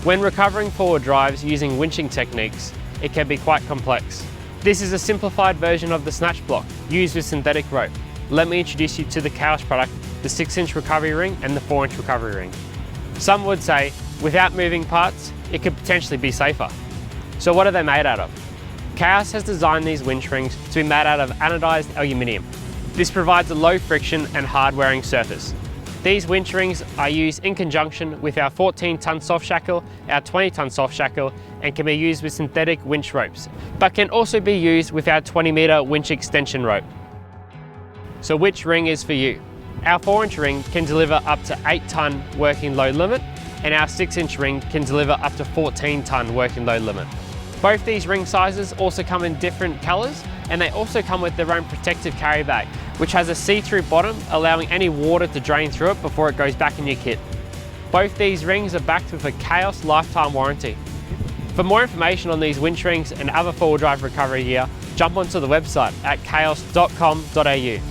When recovering forward drives using winching techniques, it can be quite complex. This is a simplified version of the snatch block used with synthetic rope. Let me introduce you to the CAOS product, the 6-inch recovery ring and the 4-inch recovery ring. Some would say, without moving parts, it could potentially be safer. So what are they made out of? CAOS has designed these winch rings to be made out of anodized aluminium. This provides a low friction and hard wearing surface. These winch rings are used in conjunction with our 14-ton soft shackle, our 20-ton soft shackle, and can be used with synthetic winch ropes, but can also be used with our 20-meter winch extension rope. So which ring is for you? Our 4-inch ring can deliver up to 8-ton working load limit, and our 6-inch ring can deliver up to 14-ton working load limit. Both these ring sizes also come in different colours, and they also come with their own protective carry bag, which has a see-through bottom, allowing any water to drain through it before it goes back in your kit. Both these rings are backed with a CAOS lifetime warranty. For more information on these winch rings and other forward drive recovery gear, jump onto the website at caos.com.au.